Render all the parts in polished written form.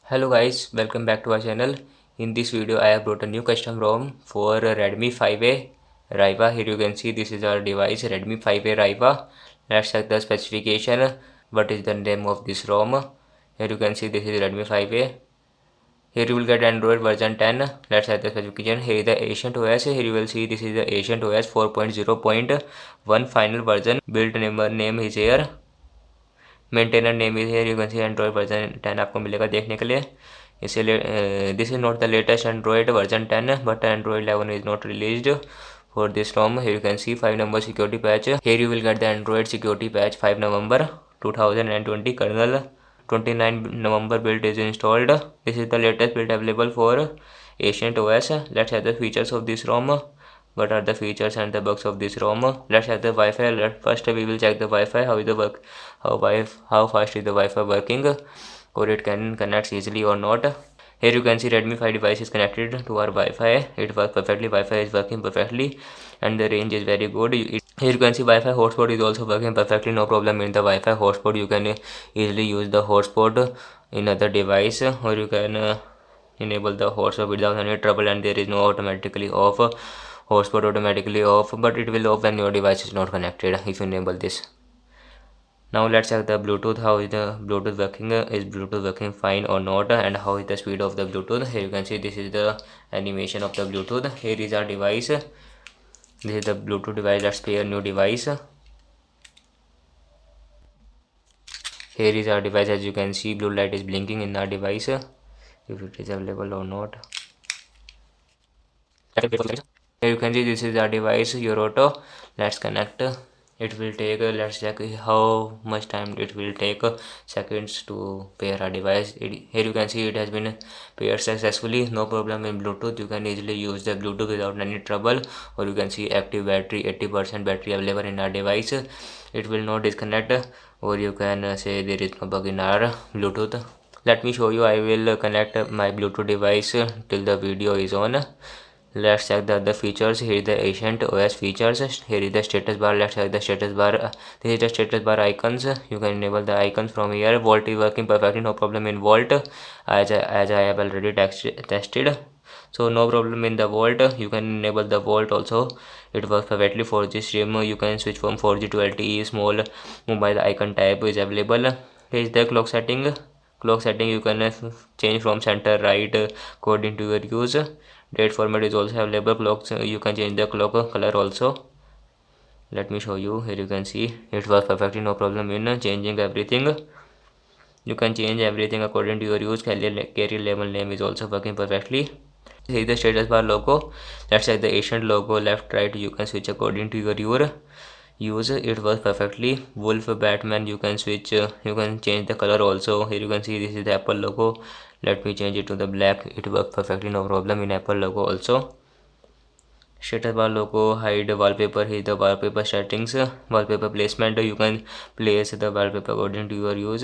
Hello guys, welcome back to our channel. In this video I have brought a new custom ROM for Redmi 5A Raiva. Here you can see this is our device Redmi 5A Raiva. Let's check the specification. What is the name of this ROM? Here you can see this is Redmi 5A. Here you will get Android version 10. Let's check the specification. Here is the Ancient OS. Here you will see this is the Ancient OS 4.0.1 final version. Build name is here. Maintainer name is here. You can see Android version 10 आपको मिलेगा देखने के लिए. इसलिए this is not the latest Android version 10 but Android 11 is not released for this ROM. Here you can see 5 number security patch. Here you will get the Android security patch 5 November 2020. Kernel 29 November build is installed. This is the latest build available for Ancient OS. Let's have the features of this ROM. What are the features and the bugs of this ROM? Let's have the Wi-Fi. First we will check the Wi-Fi. How is the work? How fast is the Wi-Fi working? Or it can connect easily or not? Here you can see Redmi 5 device is connected to our Wi-Fi. It works perfectly. Wi-Fi is working perfectly and the range is very good. Here you can see Wi-Fi hotspot is also working perfectly. No problem in the Wi-Fi hotspot. You can easily use the hotspot in other device, or you can enable the hotspot without any trouble, and there is no automatically off. Hotspot automatically off, but it will off when your device is not connected if you enable this. Now let's check the Bluetooth. How is the Bluetooth working? Is Bluetooth working fine or not? And how is the speed of the Bluetooth? Here you can see this is the animation of the Bluetooth. Here is our device. This is the Bluetooth device. Let's pair a new device. Here is our device. As you can see, blue light is blinking in our device. If it is available or not. Here you can see this is our device, your auto. Let's connect. It will take let's check how much time it will take seconds to pair a device. Here you can see it has been paired successfully. No problem in Bluetooth. You can easily use the Bluetooth without any trouble. Or you can see active battery, 80% battery available in our device. It will not disconnect. Or you can say there is no bug in our Bluetooth. Let me show you. I will connect my Bluetooth device till the video is on. Let's check the other features. Here is the Ancient OS features. Here is the status bar. Let's check the status bar. This is the status bar icons. You can enable the icons from here. Volt is working perfectly. No problem in Volt, as I have already tested. So no problem in the Volt. You can enable the Volt also. It works perfectly. 4G stream. You can switch from 4G to LTE. Small mobile icon type is available. Here is the clock setting. Clock setting you can change from center right according to your use. Date format is also available. Clocks you can change the clock color also. Let me show you. Here you can see it works perfectly. No problem in changing everything. You can change everything according to your use. Carrier label name is also working perfectly. Here is the status bar logo. Let's check the Ancient logo. Left right you can switch according to your use. It works perfectly. Wolf, Batman you can switch. You can change the color also. Here you can see this is the Apple logo. Let me change it to the black. It works perfectly. No problem in Apple logo also. Status bar logo. Hide wallpaper. Here is the wallpaper settings. Wallpaper placement. You can place the wallpaper according to your use.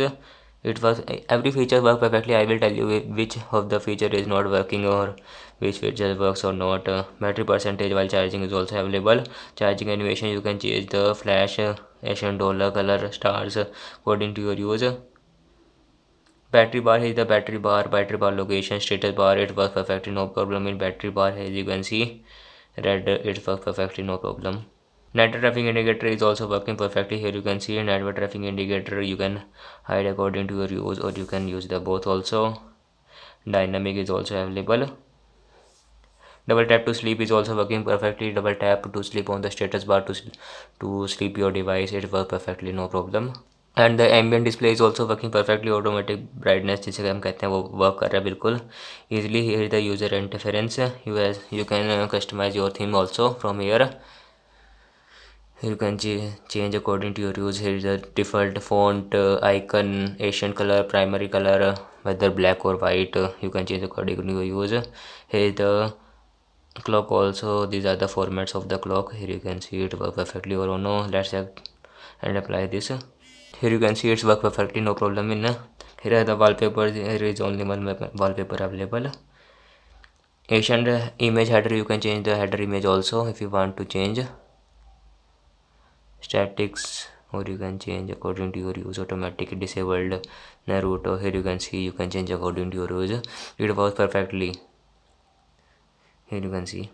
It was every feature work perfectly. I will tell you which of the feature is not working or which feature works or not. Battery percentage while charging is also available. Charging animation you can change the flash, Asian dollar, color, stars according to your use. Battery bar is the battery bar location, status bar. It works perfectly. No problem in battery bar. As you can see red, it works perfectly. No problem. Network traffic indicator is also working perfectly. Here you can see network traffic indicator. You can hide according to your use, or you can use the both also. Dynamic is also available. Double tap to sleep is also working perfectly. Double tap to sleep on the status bar to sleep your device. It works perfectly. No problem. And the ambient display is also working perfectly. Automatic brightness जिसे हम कहते हैं वो work कर रहा है बिल्कुल easily. Here is the user interference. You can customize your theme also from here. You can change according to your use. Here is the default font, icon, Asian color, primary color, whether black or white. You can change according to your use. Here is the clock also. These are the formats of the clock. Here you can see it work perfectly or no. Let's check and apply this. Here you can see it's work perfectly. No problem in. Here are the wallpapers. Here is only one wallpaper available. Asian image header. You can change the header image also if you want to change. Statics or you can change according to your use. Automatic disabled Naruto. Here you can see you can change according to your use. It works perfectly. Here you can see.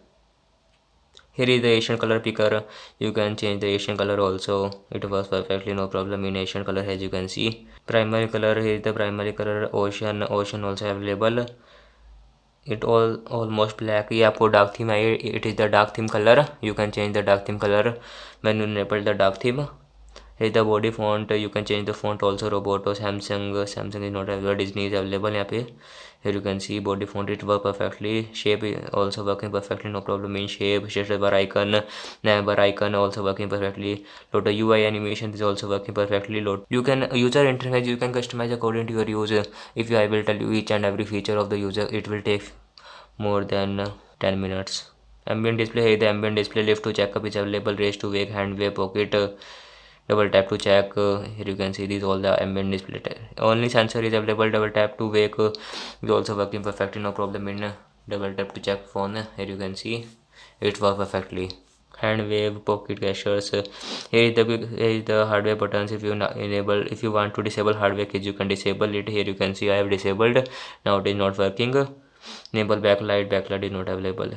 Here is the Asian color picker. You can change the Asian color also. It works perfectly, no problem in Asian color. As you can see, primary color, here is the primary color. Ocean also available. It all almost black. ये आपको dark theme है. It is the dark theme color. You can change the dark theme color when you enable the dark theme. Here is the body font. You can change the font also. Roboto, Samsung is not available. Disney is available यहाँ पे. Here you can see body font. It work perfectly. Shape also working perfectly, no problem in shape. Status bar icon, navbar icon also working perfectly. Load UI animation is also working perfectly. You can user interface you can customize according to your user. If I will tell you each and every feature of the user, it will take more than 10 minutes. Ambient display. Here the ambient display. Lift to check up is available. Raise to wake, hand wave, pocket. Double tap to check. Here you can see these all the ambient display. Only sensor is available. Double tap to wake is also working perfectly, no problem in double tap to check phone. Here you can see it works perfectly. Hand wave, pocket gestures. Here is the hardware buttons. If you want to disable hardware keys, you can disable it. Here you can see I have disabled. Now it is not working. Enable backlight is not available.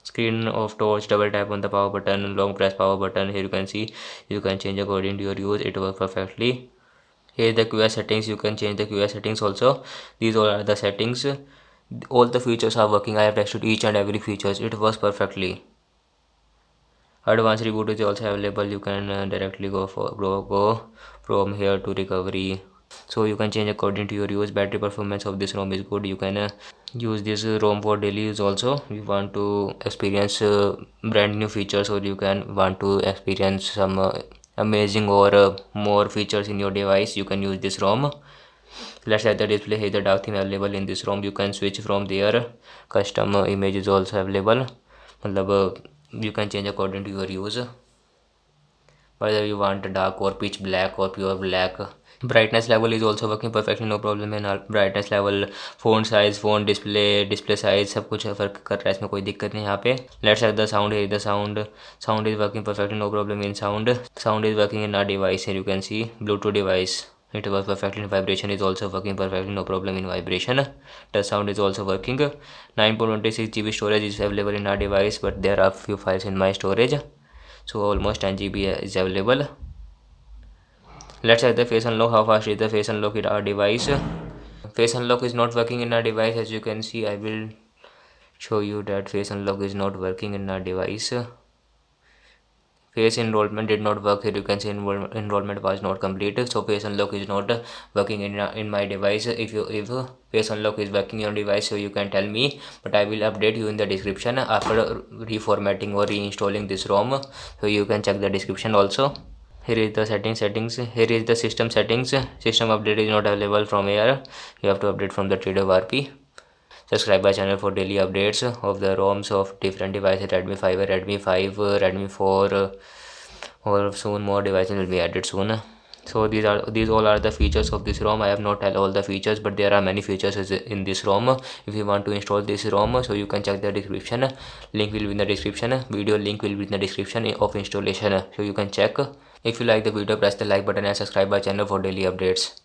Screen of torch, double tap on the power button, long press power button. Here you can see you can change according to your use. It works perfectly. Here the QS settings, you can change the QS settings also. These all are the settings. All the features are working. I have tested each and every features. It works perfectly. Advanced reboot is also available. You can directly go from here to recovery. So you can change according to your use. Battery performance of this ROM is good. You can use this ROM for daily use also. You want to experience brand new features, or you can want to experience some amazing or more features in your device, you can use this ROM. Let's add the display. Here the dark theme available in this ROM. You can switch from there. Custom image is also available. You can change according to your use, whether you want dark or pitch black or pure black. Brightness level is also working perfectly, no problem in brightness level. Font size, font display size सब कुछ work कर रहा है, इसमें कोई दिक्कत नहीं यहाँ पे. Let's have the sound. Here the sound is working perfectly, no problem in sound is working in our device. Here you can see Bluetooth device. It works perfectly. Vibration is also working perfectly, no problem in vibration. Touch sound is also working. 9.26 GB storage is available in our device, but there are few files in my storage, so almost 10 GB is available. Let's check the face unlock. How fast is the face unlock in our device? Face unlock is not working in our device. As you can see, I will show you that face unlock is not working in our device. Face enrollment did not work. Here you can see enrollment was not complete, so face unlock is not working in my device. If face unlock is working on your device, so you can tell me, but I will update you in the description after reformatting or reinstalling this ROM, so you can check the description also. Here is the settings. Here is the system settings. System update is not available from here. You have to update from the TradeORP. Subscribe my channel for daily updates of the ROMs of different devices. Redmi 5, Redmi 5, Redmi 4, or soon more devices will be added soon. So these all are the features of this ROM. I have not tell all the features, but there are many features in this ROM. If you want to install this ROM, so you can check the description. Link will be in the description. Video link will be in the description of installation, so you can check. If you like the video, press the like button and subscribe my channel for daily updates.